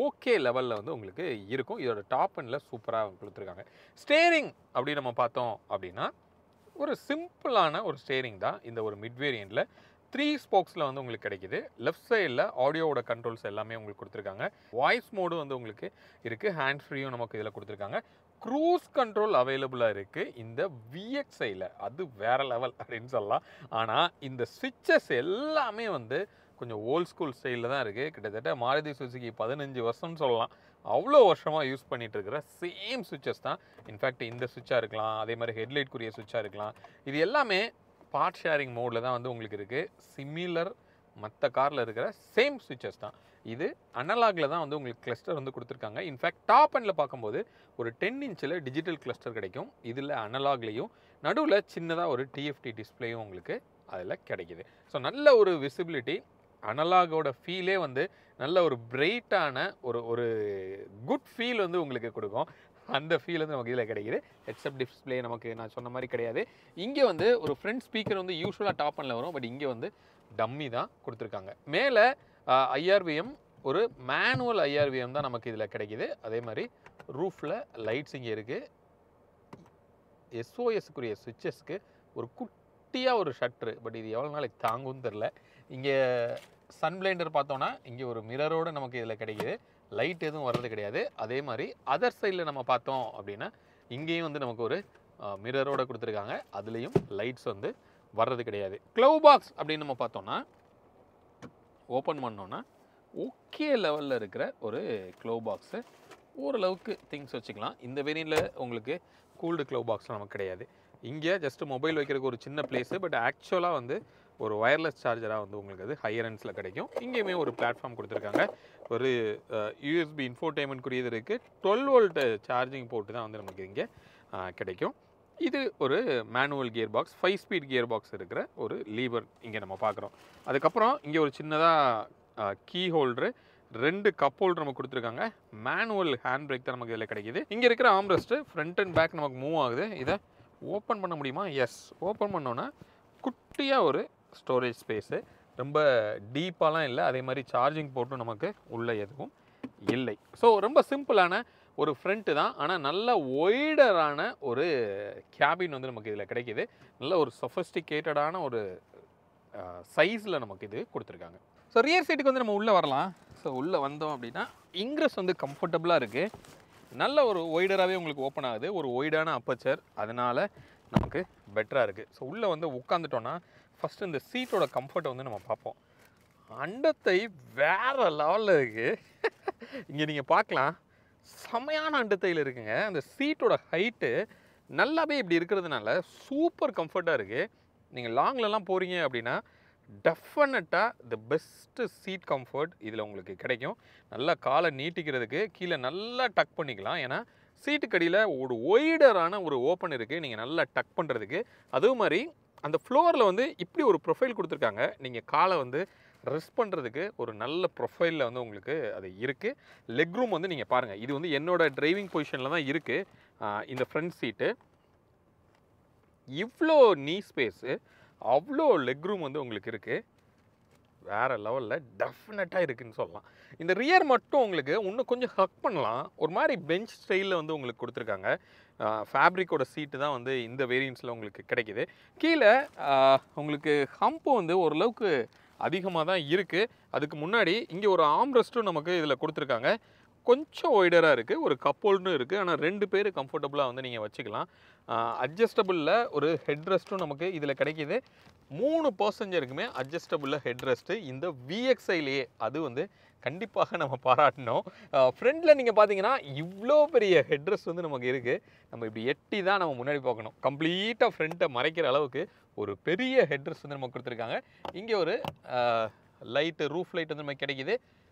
ஓகே லெவலில் வந்து உங்களுக்கு இருக்கும். இதோட டாப் எண்டில் சூப்பராக கொடுத்துருக்காங்க. ஸ்டேரிங் அப்படின்னு நம்ம பார்த்தோம் அப்படின்னா ஒரு சிம்பிளான ஒரு ஸ்டேரிங் தான். இந்த ஒரு மிட் வேரியண்ட்டில் 3 ஸ்போக்ஸில் வந்து உங்களுக்கு கிடைக்கிது. லெஃப்ட் சைடில் ஆடியோவோட கண்ட்ரோல்ஸ் எல்லாமே உங்களுக்கு கொடுத்துருக்காங்க. வாய்ஸ் மோடு வந்து உங்களுக்கு இருக்குது. ஹேண்ட் ஃப்ரீயும் நமக்கு இதில் கொடுத்துருக்காங்க. க்ரூஸ் கண்ட்ரோல் அவைலபிளாக இருக்குது இந்த VXIயில். அது வேறு லெவல் அப்படின்னு சொல்லலாம். ஆனால் இந்த ஸ்விட்சஸ் எல்லாமே வந்து கொஞ்சம் ஓல்ட் ஸ்கூல் ஸ்டைலில் தான் இருக்குது. கிட்டத்தட்ட மாருதி சுசுகி 15 வருஷம்னு சொல்லலாம். அவ்வளோ வருஷமாக யூஸ் பண்ணிகிட்டு இருக்கிற சேம் சுவிட்சஸ் தான். இன்ஃபேக்ட் இந்த சுவிட்சாக இருக்கலாம், அதே மாதிரி ஹெட்லைட்க்குரிய சுவிட்சாக இருக்கலாம். இது எல்லாமே பார்ட் ஷேரிங் மோடில் தான் வந்து உங்களுக்கு இருக்குது. சிமிலர் மற்ற காரில் இருக்கிற சேம் சுவிட்சஸ் தான். இது அனலாகில் தான் வந்து உங்களுக்கு கிளஸ்டர் வந்து கொடுத்துருக்காங்க. இன்ஃபேக்ட் டாப் எண்டில் பார்க்கும்போது ஒரு 10 இன்ச்சில் டிஜிட்டல் கிளஸ்டர் கிடைக்கும். இதில் அனலாக்லேயும் நடுவில் சின்னதாக ஒரு TFT டிஸ்பிளேயும் உங்களுக்கு அதில் கிடைக்கிது. ஸோ நல்ல ஒரு விசிபிலிட்டி, அனலாகோட ஃபீலே வந்து நல்ல ஒரு பிரைட்டான ஒரு குட் ஃபீல் வந்து உங்களுக்கு கொடுக்கும். அந்த ஃபீல் வந்து நமக்கு இதில் கிடைக்கிது. ஹெட்ஸ்அப் டிஸ்பிளே நமக்கு நான் சொன்ன மாதிரி கிடையாது. இங்கே வந்து ஒரு ஃப்ரண்ட் ஸ்பீக்கர் வந்து யூஸ்வலாக டாப் எண்டில் வரும். பட் இங்கே வந்து டம்மி தான் கொடுத்துருக்காங்க. மேலே IRVM ஒரு மேனுவல் IRVM தான் நமக்கு இதில் கிடைக்கிது. அதே மாதிரி ரூஃபில் லைட்ஸ் இங்கே இருக்குது. SOSக்குரிய சுவிட்சஸ்க்கு ஒரு குட்டியாக ஒரு ஷட்ரு. பட் இது எவ்வளோ நாளைக்கு தாங்கும்னு தெரில. இங்கே சன் பிளைண்டர் பார்த்தோன்னா இங்கே ஒரு மிரரோடு நமக்கு இதில் கிடைக்கிது. லைட் எதுவும் வர்றது கிடையாது. அதே மாதிரி அதர் சைடில் நம்ம பார்த்தோம் அப்படின்னா இங்கேயும் வந்து நமக்கு ஒரு மிரரோடு கொடுத்துருக்காங்க. அதுலேயும் லைட்ஸ் வந்து வர்றது கிடையாது. க்ளவ் பாக்ஸ் அப்படின்னு நம்ம பார்த்தோன்னா ஓப்பன் பண்ணோன்னா ஓகே லெவலில் இருக்கிற ஒரு க்ளவ் பாக்ஸு. ஓரளவுக்கு திங்ஸ் வச்சுக்கலாம். இந்த வேரியண்ட்டில் உங்களுக்கு கூல்டு க்ளவ் பாக்ஸ் நமக்கு கிடையாது. இங்கே ஜஸ்ட்டு மொபைல் வைக்கிறதுக்கு ஒரு சின்ன பிளேஸு. பட் ஆக்சுவலாக வந்து ஒரு வயர்லெஸ் சார்ஜராக வந்து உங்களுக்கு அது ஹையர் எண்ட்ஸில் கிடைக்கும். இங்கேயுமே ஒரு பிளாட்ஃபார்ம் கொடுத்துருக்காங்க. ஒரு USB இன்ஃபோடைன்மெண்ட்க்குரியது இருக்குது. 12 வோல்ட் சார்ஜிங் போட்டு தான் வந்து நமக்கு இங்கே கிடைக்கும். இது ஒரு manual gear box, 5 speed gear box இருக்கிற ஒரு லீவர் இங்கே நம்ம பார்க்குறோம். அதுக்கப்புறம் இங்கே ஒரு சின்னதாக கீ ஹோல்டரு, 2 கப் ஹோல்டர் நமக்கு கொடுத்துருக்காங்க. மேனுவல் ஹேண்ட் பிரேக் தான் நமக்கு இதில் கிடைக்கிது. இங்கே இருக்கிற ஆம்ரெஸ்ட்டு ஃப்ரண்ட் அண்ட் பேக் நமக்கு மூவ் ஆகுது. இதை ஓப்பன் பண்ண முடியுமா? எஸ். ஓப்பன் பண்ணோன்னா குட்டியாக ஒரு ஸ்டோரேஜ் ஸ்பேஸு. ரொம்ப டீப்பாலாம் இல்லை. அதே மாதிரி சார்ஜிங் போர்ட்டும் நமக்கு உள்ளே எதுவும் இல்லை. ஸோ ரொம்ப சிம்பிளான ஒரு ஃப்ரண்ட்டு தான். ஆனால் நல்ல ஒய்டரான ஒரு கேபின் வந்து நமக்கு இதில் கிடைக்கிது. நல்ல ஒரு சொஃபஸ்டிகேட்டடான ஒரு சைஸில் நமக்கு இது கொடுத்துருக்காங்க. ஸோ ரியர் சீட்டுக்கு வந்து நம்ம உள்ளே வரலாம். ஸோ உள்ளே வந்தோம் அப்படின்னா இன்க்ரஸ் வந்து கம்ஃபர்டபுளாக இருக்குது. நல்ல ஒரு ஒய்டராகவே உங்களுக்கு ஓப்பன் ஆகுது. ஒரு ஒய்டான அப்பச்சர், அதனால் நமக்கு பெட்டராக இருக்குது. ஸோ உள்ளே வந்து உட்காந்துட்டோன்னா ஃபஸ்ட்டு இந்த சீட்டோட கம்ஃபர்ட்டை வந்து நம்ம பார்ப்போம். அண்டத்தை வேறு லெவலில் இருக்குது. இங்கே நீங்கள் பார்க்கலாம், செமையான அண்டத்தையில் இருக்குங்க. அந்த சீட்டோட ஹைட்டு நல்லாவே இப்படி இருக்கிறதுனால சூப்பர் கம்ஃபர்ட்டாக இருக்குது. நீங்கள் லாங்லலாம் போகிறீங்க அப்படின்னா டெஃபினட்டாக த பெஸ்ட்டு சீட் கம்ஃபர்ட் இதில் உங்களுக்கு கிடைக்கும். நல்லா காலை நீட்டிக்கிறதுக்கு கீழே நல்லா டக் பண்ணிக்கலாம். ஏன்னா சீட்டுக்கடியில் ஒரு ஒய்டரான ஒரு ஓப்பன் இருக்குது, நீங்கள் நல்லா டக் பண்ணுறதுக்கு. அதே மாதிரி அந்த ஃப்ளோரில் வந்து இப்படி ஒரு ப்ரொஃபைல் கொடுத்துருக்காங்க. நீங்கள் காலை வந்து ரெஸ்ட் பண்ணுறதுக்கு ஒரு நல்ல ப்ரொஃபைலில் வந்து உங்களுக்கு அது இருக்குது. லெக் ரூம் வந்து நீங்கள் பாருங்கள், இது வந்து என்னோடய டிரைவிங் பொசிஷனில் தான் இருக்குது. இந்த ஃப்ரண்ட் சீட்டு இவ்வளோ நீ ஸ்பேஸு, அவ்வளோ லெக் ரூம் வந்து உங்களுக்கு இருக்குது. வேறு லெவலில் டெஃபினட்டாக இருக்குதுன்னு சொல்லலாம். இந்த ரியர் மட்டும் உங்களுக்கு இன்னும் கொஞ்சம் ஹக் பண்ணலாம். ஒரு மாதிரி பெஞ்ச் ஸ்டைலில் வந்து உங்களுக்கு கொடுத்துருக்காங்க. ஃபேப்ரிக்கோட சீட்டு தான் வந்து இந்த வேரியன்ஸில் உங்களுக்கு கிடைக்கிது. கீழே உங்களுக்கு ஹம்பு வந்து ஓரளவுக்கு அதிகமாக தான் இருக்குது. அதுக்கு முன்னாடி இங்கே ஒரு ஆம்ரெஸ்ட்டும் நமக்கு இதில் கொடுத்துருக்காங்க. கொஞ்சம் ஒய்டராக இருக்குது, ஒரு கப் ஹோல்டரும் இருக்குது. ஆனால் 2 பேர் கம்ஃபர்டபுளாக வந்து நீங்கள் வச்சுக்கலாம். அட்ஜஸ்டபுளில் ஒரு ஹெட் ரெஸ்ட்டும் நமக்கு இதில் கிடைக்கிது. 3 பேசஞ்சருக்குமே அட்ஜஸ்டபுளில் ஹெட் ரெஸ்ட்டு இந்த VXIலேயே, அது வந்து கண்டிப்பாக நம்ம பாராட்டணும். ஃப்ரண்டில் நீங்கள் பார்த்தீங்கன்னா இவ்வளோ பெரிய ஹெட் ரெஸ்ட் வந்து நமக்கு இருக்குது. நம்ம இப்படி எட்டி தான் நம்ம முன்னாடி பார்க்கணும். கம்ப்ளீட்டாக ஃப்ரண்ட்டை மறைக்கிற அளவுக்கு ஒரு பெரிய ஹெட் ரெஸ்ட் வந்து நமக்கு கொடுத்துருக்காங்க. இங்கே ஒரு லைட்டு, ரூஃப் லைட் வந்து நமக்கு கிடைக்கிது.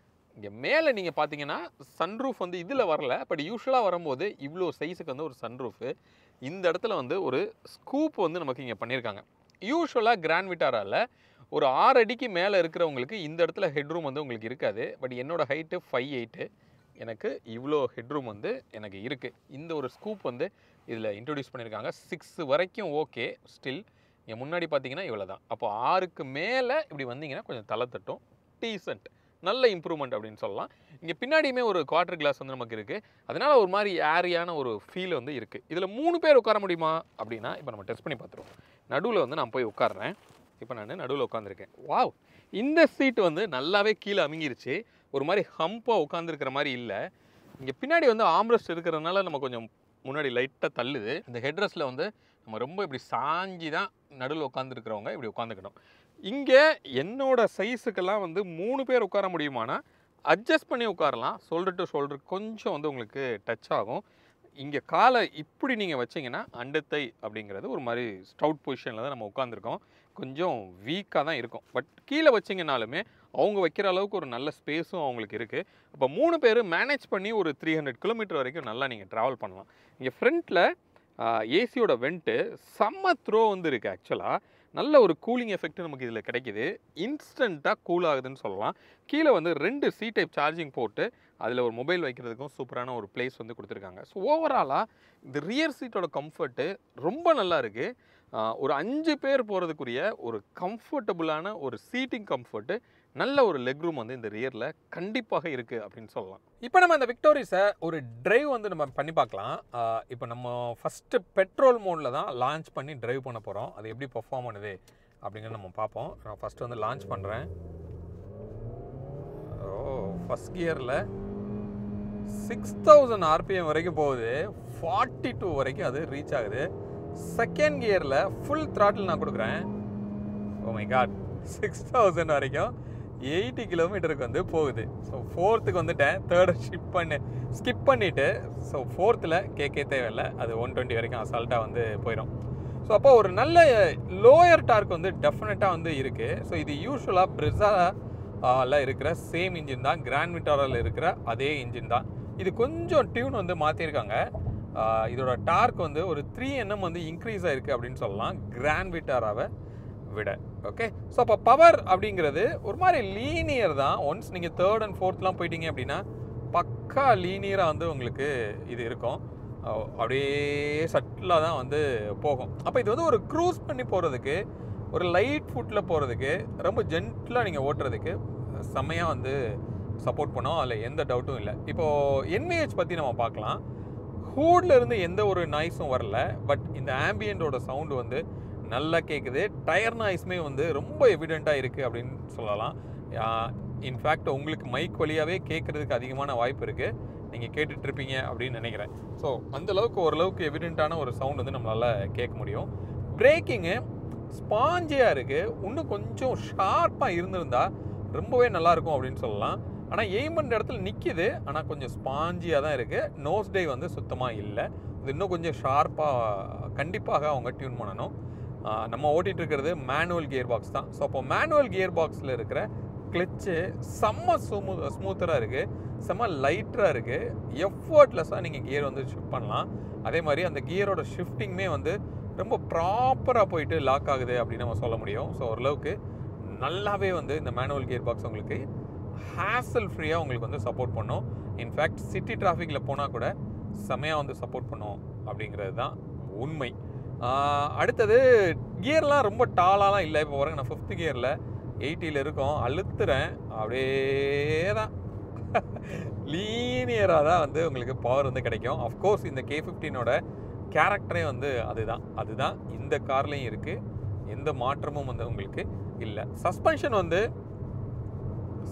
இங்கே மேலே நீங்கள் பார்த்தீங்கன்னா சன்ரூஃப் வந்து இதில் வரல, பட் யூஸ்வலாக வரும்போது இவ்வளோ சைஸுக்கு வந்து ஒரு சன்ரூஃபு. இந்த இடத்துல வந்து ஒரு ஸ்கூப் வந்து நமக்கு இங்கே பண்ணியிருக்காங்க. யூஸ்வலாக கிராண்ட் விட்டாரால் ஒரு 6 அடிக்கு மேலே இருக்கிறவங்களுக்கு இந்த இடத்துல ஹெட்ரூம் வந்து உங்களுக்கு இருக்காது. பட் என்னோடய ஹைட்டு 5'8", எனக்கு இவ்வளோ ஹெட்ரூம் வந்து எனக்கு இருக்குது. இந்த ஒரு ஸ்கூப் வந்து இதில் இன்ட்ரடியூஸ் பண்ணியிருக்காங்க. 6 வரைக்கும் ஓகே. ஸ்டில் இங்கே முன்னாடி பார்த்தீங்கன்னா இவ்வளோ தான். அப்போ 6க்கு மேலே இப்படி வந்தீங்கன்னா கொஞ்சம் தலை தட்டும். டீசென்ட், நல்ல இம்ப்ரூவ்மெண்ட் அப்படின்னு சொல்லலாம். இங்கே பின்னாடியுமே ஒரு குவார்டர் கிளாஸ் வந்து நமக்கு இருக்குது. அதனால் ஒரு மாதிரி ஏரியான ஒரு ஃபீல் வந்து இருக்குது. இதில் 3 பேர் உட்கார முடியுமா அப்படின்னா இப்போ நம்ம டெஸ்ட் பண்ணி பார்த்துருவோம். நடுவில் வந்து நான் போய் உட்காடுறேன். இப்போ நான் நடுவில் உட்காந்துருக்கேன். வாவ், இந்த சீட்டு வந்து நல்லாவே கீழே அமுங்கிருச்சு. ஒரு மாதிரி ஹம்பாக உட்காந்துருக்கிற மாதிரி இல்லை. இங்கே பின்னாடி வந்து ஆம்ரெஸ்ட் இருக்கிறதுனால நம்ம கொஞ்சம் முன்னாடி லைட்டாக தள்ளுது. இந்த ஹெட்ரெஸ்ட்டில் வந்து நம்ம ரொம்ப இப்படி சாஞ்சி தான் நடுவில் உட்காந்துருக்கிறவங்க இப்படி உட்காந்துக்கணும். இங்கே என்னோட சைஸுக்கெல்லாம் வந்து 3 பேர் உட்கார முடியுமானா அட்ஜஸ்ட் பண்ணி உட்காரலாம். ஷோல்டர் டு ஷோல்டர் கொஞ்சம் வந்து உங்களுக்கு டச் ஆகும். இங்கே காலை இப்படி நீங்கள் வச்சிங்கன்னா அண்டத்தை அப்படிங்கிறது ஒரு மாதிரி ஸ்டவுட் பொசிஷனில் தான் நம்ம உட்காந்துருக்கோம். கொஞ்சம் வீக்காக தான் இருக்கும். பட் கீழே வச்சிங்கனாலுமே அவங்க வைக்கிற அளவுக்கு ஒரு நல்ல ஸ்பேஸும் அவங்களுக்கு இருக்குது. அப்போ 3 பேர் மேனேஜ் பண்ணி ஒரு 300 கிலோமீட்டர் வரைக்கும் நல்லா நீங்கள் ட்ராவல் பண்ணலாம். இங்கே ஃப்ரண்ட்டில் ஏசியோட வெண்ட்டு செம்ம த்ரோ வந்து இருக்குது. ஆக்சுவலாக நல்ல ஒரு கூலிங் எஃபெக்ட் நமக்கு இதில் கிடைக்கிது. இன்ஸ்டண்ட்டாக கூல் ஆகுதுன்னு சொல்லலாம். கீழே வந்து 2 C டைப் சார்ஜிங் போட்டு அதில் ஒரு மொபைல் வைக்கிறதுக்கும் சூப்பரான ஒரு பிளேஸ் வந்து கொடுத்துருக்காங்க. ஸோ ஓவராலாக இந்த ரியர் சீட்டோட கம்ஃபர்ட்டு ரொம்ப நல்லா இருக்குது. ஒரு 5 பேர் போகிறதுக்குரிய ஒரு கம்ஃபர்டபுளான ஒரு சீட்டிங் கம்ஃபர்ட்டு, நல்ல ஒரு லெக் ரூம் வந்து இந்த ரியரில் கண்டிப்பாக இருக்குது அப்படின்னு சொல்லலாம். இப்போ நம்ம இந்த விக்டோரியஸை ஒரு டிரைவ் வந்து நம்ம பண்ணி பார்க்கலாம். இப்போ நம்ம ஃபஸ்ட்டு பெட்ரோல் மோடில் தான் லான்ச் பண்ணி டிரைவ் பண்ண போகிறோம். அது எப்படி பெர்ஃபார்ம் பண்ணுது அப்படிங்கிறத நம்ம பார்ப்போம். நான் ஃபஸ்ட்டு வந்து லான்ச் பண்ணுறேன். ஃபஸ்ட் கியரில் 6000 RPM வரைக்கும் போகுது. 42 வரைக்கும் அது ரீச் ஆகுது. செகண்ட் கியரில் ஃபுல் த்ராட்டில் நான் கொடுக்குறேன். ஓ மை காட், 6000 வரைக்கும் 80 கிலோமீட்டருக்கு வந்து போகுது. ஸோ 4th வந்துட்டேன். 3rd ஸ்கிப் பண்ணிவிட்டு ஸோ 4th கேட்கே தேவையில்லை. அது 120 வரைக்கும் அசால்ட்டாக வந்து போயிடும். ஸோ அப்போ ஒரு நல்ல லோயர் டார்க் வந்து டெஃபினட்டாக வந்து இருக்குது. ஸோ இது யூஸ்வலாக பிரிஸாவில் இருக்கிற சேம் இன்ஜின் தான், கிராண்ட் விட்டாராவில் இருக்கிற அதே இன்ஜின் தான். இது கொஞ்சம் டியூன் வந்து மாற்றிருக்காங்க. இதோட டார்க் வந்து ஒரு 3 Nm வந்து இன்க்ரீஸ் ஆகிருக்கு அப்படின்னு சொல்லலாம் கிராண்ட் விட்டாராவை விட. ஓகே, ஸோ அப்போ பவர் அப்படிங்கிறது ஒரு மாதிரி லீனியர் தான். ஒன்ஸ் நீங்கள் 3rd and 4thலாம் போயிட்டீங்க அப்படின்னா பக்கா லீனியராக வந்து உங்களுக்கு இது இருக்கும். அப்படியே சட்டிலாக தான் வந்து போகும். அப்போ இது வந்து ஒரு க்ரூஸ் பண்ணி போகிறதுக்கு, ஒரு லைட் ஃபுட்டில் போகிறதுக்கு, ரொம்ப ஜென்டிலாக நீங்கள் ஓட்டுறதுக்கு செம்மையாக வந்து சப்போர்ட் பண்ணோம், அதில் எந்த டவுட்டும் இல்லை. இப்போது என்விஹெச் பற்றி நம்ம பார்க்கலாம். ஹூட்ல இருந்து எந்த ஒரு நாய்ஸும் வரல, பட் இந்த ஆம்பியண்டோட சவுண்டு வந்து நல்லா கேட்குது. டயர் நாய்ஸுமே வந்து ரொம்ப எவிடெண்ட்டாக இருக்குது அப்படின்னு சொல்லலாம். இன்ஃபேக்ட் உங்களுக்கு மைக் வழியாகவே கேட்குறதுக்கு அதிகமான வாய்ப்பு இருக்குது, நீங்கள் கேட்டுட்ருப்பீங்க அப்படின்னு நினைக்கிறேன். ஸோ அந்தளவுக்கு ஓரளவுக்கு எவிடெண்ட்டான ஒரு சவுண்ட் வந்து நம்மளால் கேட்க முடியும். பிரேக்கிங்கு ஸ்பாஞ்சியாக இருக்குது. இன்னும் கொஞ்சம் ஷார்ப்பாக இருந்திருந்தால் ரொம்பவே நல்லாயிருக்கும் அப்படின்னு சொல்லலாம். ஆனால் எய்ம் பண்ணுற இடத்துல நிற்கிது, ஆனால் கொஞ்சம் ஸ்பாஞ்சியாக தான் இருக்குது. நோஸ் டை வந்து சுத்தமாக இல்லை. இது இன்னும் கொஞ்சம் ஷார்ப்பாக கண்டிப்பாக அவங்க டியூன் பண்ணணும். நம்ம ஓட்டிகிட்டு இருக்கிறது மேனுவல் கியர் பாக்ஸ் தான். ஸோ அப்போ மேனுவல் கியர் பாக்ஸில் இருக்கிற கிளச்சு செம்ம ஸ்மூத்தராக இருக்குது, செம்ம லைட்டராக இருக்குது. எஃபர்ட்லெஸ்ஸாக நீங்கள் கியர் வந்து ஷிஃப்ட் பண்ணலாம். அதே மாதிரி அந்த கியரோட ஷிஃப்டிங்குமே வந்து ரொம்ப ப்ராப்பராக போயிட்டு லாக் ஆகுது அப்படின்னு நம்ம சொல்ல முடியும். ஸோ ஓரளவுக்கு நல்லாவே வந்து இந்த மேனுவல் கியர் பாக்ஸ் உங்களுக்கு ஹேசல் ஃப்ரீயாக உங்களுக்கு வந்து சப்போர்ட் பண்ணும். இன்ஃபேக்ட் சிட்டி டிராஃபிக்கில் போனால் கூட செமையாக வந்து சப்போர்ட் பண்ணும் அப்படிங்கிறது தான் உண்மை. அடுத்தது கியர்லாம் ரொம்ப டாலாலாம் இல்லை. இப்போ பாருங்க, நான் 5th கியரில் 80 இருக்கோம், அழுத்துறேன், அப்படியே தான் லீனியராக தான் வந்து உங்களுக்கு பவர் வந்து கிடைக்கும். அஃப்கோர்ஸ் இந்த K15ஓட கேரக்டரே வந்து அதுதான் இந்த கார்லேயும் இருக்குது. எந்த மாற்றமும் வந்து உங்களுக்கு இல்லை. சஸ்பென்ஷன் வந்து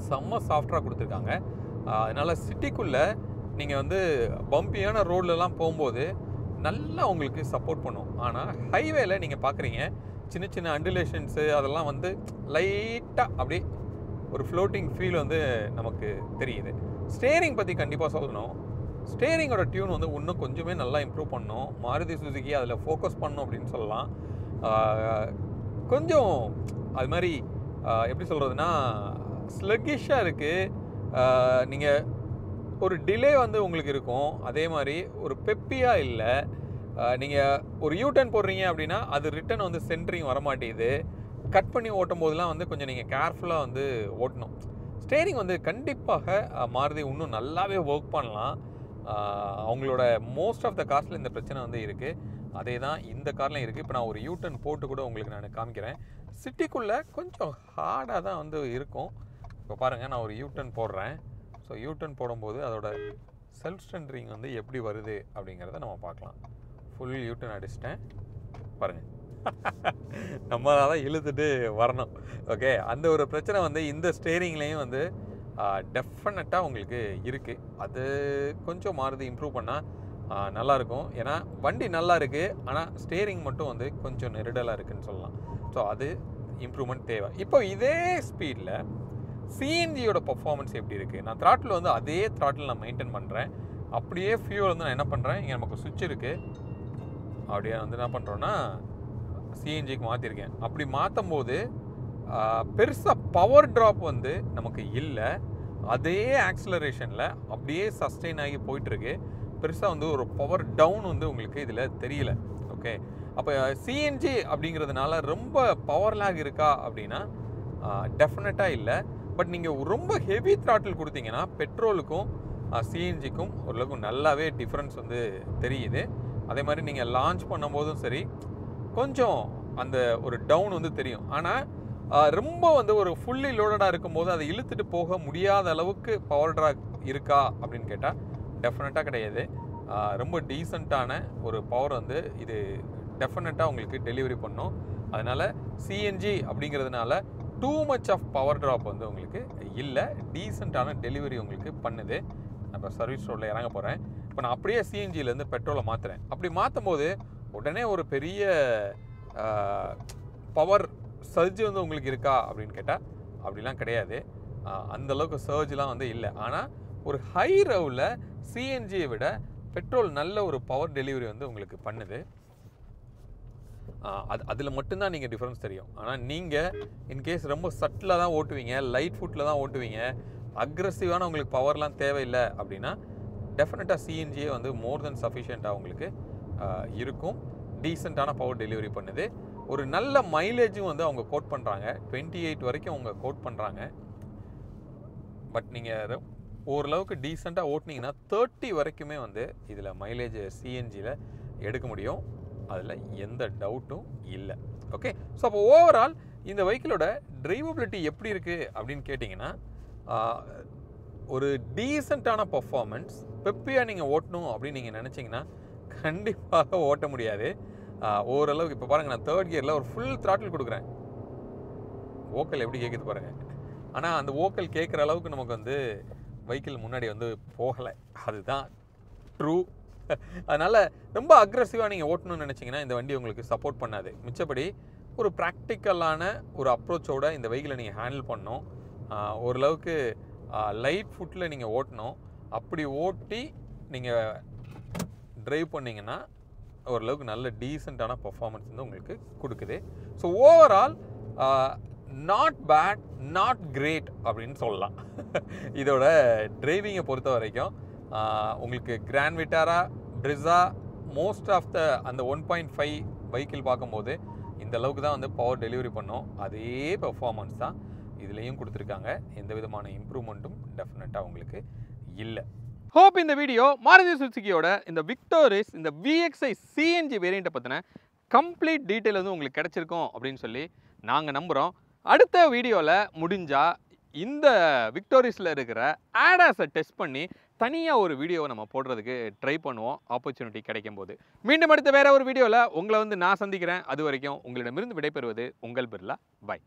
செம்ம சாஃப்டாக கொடுத்துருக்காங்க. அதனால் சிட்டிக்குள்ளே நீங்கள் வந்து பம்பியான ரோட்லலாம் போகும்போது நல்லா உங்களுக்கு சப்போர்ட் பண்ணும். ஆனால் ஹைவேல நீங்கள் பார்க்குறீங்க, சின்ன சின்ன அண்டுலேஷன்ஸு அதெல்லாம் வந்து லைட்டாக அப்படியே ஒரு ஃப்ளோட்டிங் ஃபீல் வந்து நமக்கு தெரியுது. ஸ்டேரிங் பற்றி கண்டிப்பாக சொல்லணும். ஸ்டேரிங்கோட டியூன் வந்து இன்னும் கொஞ்சமே நல்லா இம்ப்ரூவ் பண்ணணும். மாருதி சுசுகி அதில் ஃபோக்கஸ் பண்ணணும் அப்படின்னு சொல்லலாம். கொஞ்சம் அது மாதிரி எப்படி சொல்கிறதுனா ஸ்லக்கிஷாக இருக்குது. நீங்கள் ஒரு டிலே வந்து உங்களுக்கு இருக்கும். அதே மாதிரி ஒரு பெப்பியாக இல்லை. நீங்கள் ஒரு யூ-டர்ன் போடுறீங்க அப்படின்னா அது ரிட்டன் வந்து சென்ட்ரிங் வரமாட்டேங்குது. கட் பண்ணி ஓட்டும் போதெல்லாம் வந்து கொஞ்சம் நீங்கள் கேர்ஃபுல்லாக வந்து ஓட்டணும். ஸ்டேரிங் வந்து கண்டிப்பாக மாருதி இன்னும் நல்லாவே ஒர்க் பண்ணலாம். அவங்களோட மோஸ்ட் ஆஃப் த கார்ஸில் இந்த பிரச்சனை வந்து இருக்குது. அதே தான் இந்த கார்லையும் இருக்குது. இப்போ நான் ஒரு யூ-டர்ன் போட்டு கூட உங்களுக்கு நான் காமிக்கிறேன். சிட்டிக்குள்ளே கொஞ்சம் ஹார்டாக தான் வந்து இருக்கும். இப்போ பாருங்கள், நான் ஒரு யூ-டர்ன் போடுறேன். ஸோ யூ-டர்ன் போடும்போது அதோட செல்ஃப் ஸ்டெண்டரிங் வந்து எப்படி வருது அப்படிங்கிறத நம்ம பார்க்கலாம். ஃபுல் யூ-டர்ன் அடிச்சிட்டேன் பாருங்கள். நம்ம தான் இழுத்துட்டு வரணும். ஓகே, அந்த ஒரு பிரச்சனை வந்து இந்த ஸ்டேரிங்லேயும் வந்து டெஃபினட்டாக உங்களுக்கு இருக்குது. அது கொஞ்சம் மாறுது இம்ப்ரூவ் பண்ணால் நல்லாயிருக்கும். ஏன்னா வண்டி நல்லா இருக்குது, ஆனால் ஸ்டேரிங் மட்டும் வந்து கொஞ்சம் நெருடலாக இருக்குதுன்னு சொல்லலாம். ஸோ அது இம்ப்ரூவ்மெண்ட் தேவை. இப்போ இதே ஸ்பீடில் சிஎன்ஜியோட பர்ஃபார்மன்ஸ் எப்படி இருக்குது? நான் த்ராட்டில் வந்து அதே த்ராட்டில் நான் மெயின்டைன் பண்ணுறேன். அப்படியே ஃபியூல் வந்து நான் என்ன பண்ணுறேன், இங்கே நமக்கு சுவிட்ச் இருக்குது, அப்படியே வந்து என்ன பண்ணுறோன்னா சிஎன்ஜிக்கு மாற்றிருக்கேன். அப்படி மாற்றும் போது பெருசாக பவர் ட்ராப் வந்து நமக்கு இல்லை. அதே ஆக்சிலரேஷனில் அப்படியே சஸ்டெயின் ஆகி போயிட்டுருக்கு. பெருசாக வந்து ஒரு பவர் டவுன் வந்து உங்களுக்கு இதில் தெரியல. ஓகே, அப்போ சிஎன்ஜி அப்படிங்கிறதுனால ரொம்ப பவர் லேக் இருக்கா அப்படின்னா டெஃபினட்டாக இல்லை. பட் நீங்கள் ரொம்ப ஹெவி த்ராட்டில் கொடுத்தீங்கன்னா பெட்ரோலுக்கும் சிஎன்ஜிக்கும் ஓரளவுக்கு நல்லாவே டிஃப்ரென்ஸ் வந்து தெரியுது. அதே மாதிரி நீங்கள் லான்ச் பண்ணும்போதும் சரி கொஞ்சம் அந்த ஒரு டவுன் வந்து தெரியும். ஆனால் ரொம்ப வந்து ஒரு ஃபுல்லி லோடடாக இருக்கும்போது அதை இழுத்துட்டு போக முடியாத அளவுக்கு பவர் ட்ராக் இருக்கா அப்படின்னு கேட்டால் டெஃபினட்டாக கிடையாது. ரொம்ப டீசெண்டான ஒரு பவர் வந்து இது டெஃபினட்டாக உங்களுக்கு டெலிவரி பண்ணும். அதனால் சிஎன்ஜி அப்படிங்கிறதுனால too much of power drop வந்து உங்களுக்கு இல்லை. டீசெண்டான டெலிவரி உங்களுக்கு பண்ணுது. நான் இப்போ சர்வீஸ் ரோடில் இறங்க போகிறேன். இப்போ நான் அப்படியே சிஎன்ஜிலேருந்து பெட்ரோலை மாற்றுறேன். அப்படி மாற்றும் போது உடனே ஒரு பெரிய பவர் சர்ஜ் வந்து உங்களுக்கு இருக்கா அப்படின்னு கேட்டால் அப்படிலாம் கிடையாது. அந்தளவுக்கு சர்ஜ்லாம் வந்து இல்லை. ஆனால் ஒரு ஹை ரவ்வில் சிஎன்ஜியை விட பெட்ரோல் நல்ல ஒரு பவர் டெலிவரி வந்து உங்களுக்கு பண்ணுது. அதில் மட்டும்தான் நீங்கள் டிஃப்ரென்ஸ் தெரியும். ஆனால் நீங்கள் இன்கேஸ் ரொம்ப சட்டில் தான் ஓட்டுவீங்க, லைட் ஃபுட்டில் தான் ஓட்டுவீங்க, அக்ரெசிவான உங்களுக்கு பவர்லாம் தேவையில்லை அப்படின்னா டெஃபினட்டாக சிஎன்ஜியே வந்து மோர் தென் சஃபிஷியண்ட்டாக உங்களுக்கு இருக்கும். டீசெண்டான பவர் டெலிவரி பண்ணுது. ஒரு நல்ல மைலேஜும் வந்து அவங்க கோட் பண்ணுறாங்க. 28 வரைக்கும் அவங்க கோட் பண்ணுறாங்க. பட் நீங்கள் ஓரளவுக்கு டீசெண்டாக ஓட்டினீங்கன்னா 30 வரைக்குமே வந்து இதில் மைலேஜ் சிஎன்ஜியில் எடுக்க முடியும். அதில் எந்த டவுட்டும் இல்லை. ஓகே, ஸோ அப்போ ஓவரால் இந்த வெஹிக்கிளோட டிரைவபிலிட்டி எப்படி இருக்குது அப்படின்னு கேட்டிங்கன்னா ஒரு டீசெண்டான பர்ஃபார்மன்ஸ் பெப்பியாக நீங்கள் ஓட்டணும் அப்படின்னு நீங்கள் நினச்சிங்கன்னா கண்டிப்பாக ஓட்ட முடியாது. ஓரளவுக்கு இப்போ பாருங்கள், நான் 3rd கியரில் ஒரு ஃபுல் த்ராட்டில் கொடுக்குறேன். வோக்கல் எப்படி கேட்குது பாருங்கள். ஆனால் அந்த வோக்கல் கேட்குற அளவுக்கு நமக்கு வந்து வெஹிக்கிள் முன்னாடி வந்து போகலை. அதுதான் ட்ரூ. அதனால் ரொம்ப அக்ரெசிவாக நீங்கள் ஓட்டணும்னு நினச்சிங்கன்னா இந்த வண்டி உங்களுக்கு சப்போர்ட் பண்ணாது. மிச்சப்படி ஒரு ப்ராக்டிக்கலான ஒரு அப்ரோச்சோட இந்த வெஹிக்கிளை நீங்கள் ஹேண்டில் பண்ணணும். ஓரளவுக்கு லைட் ஃபுட்டில் நீங்கள் ஓட்டணும். அப்படி ஓட்டி நீங்கள் ட்ரைவ் பண்ணிங்கன்னா ஓரளவுக்கு நல்ல டீசெண்டான பர்ஃபார்மன்ஸ் வந்து உங்களுக்கு கொடுக்குது. So overall not bad, not great அப்படின்னு சொல்லலாம். இதோட டிரைவிங்கை பொறுத்த வரைக்கும் உங்களுக்கு கிராண்ட் விட்டாரா, பிரிஸா, மோஸ்ட் ஆஃப் த அந்த 1.5 வெஹிக்கிள் பார்க்கும்போது இந்த அளவுக்கு தான் வந்து பவர் டெலிவரி பண்ணோம். அதே பெர்ஃபார்மன்ஸ் தான் இதுலேயும் கொடுத்துருக்காங்க. எந்த விதமான இம்ப்ரூவ்மெண்ட்டும் டெஃபினட்டாக உங்களுக்கு இல்லை. ஹோப் இந்த வீடியோ மாருதி சுசுகியோட இந்த விக்டோரிஸ் இந்த VXi CNG வேரியண்ட்டை பற்றின கம்ப்ளீட் டீட்டெயில் வந்து உங்களுக்கு கிடச்சிருக்கோம் அப்படின்னு சொல்லி நாங்கள் நம்புகிறோம். அடுத்த வீடியோவில் முடிஞ்சால் இந்த விக்டோரிஸில் இருக்கிற ஆடாஸை டெஸ்ட் பண்ணி தனியாக ஒரு வீடியோவை நம்ம போடுறதுக்கு ட்ரை பண்ணுவோம், ஆப்பர்ச்சுனிட்டி கிடைக்கும் போது. மீண்டும் அடுத்த வேற ஒரு வீடியோவில் உங்களை வந்து நான் சந்திக்கிறேன். அது வரைக்கும் உங்களிடமிருந்து விடைபெறுவது உங்கள் பிர்லா. பை.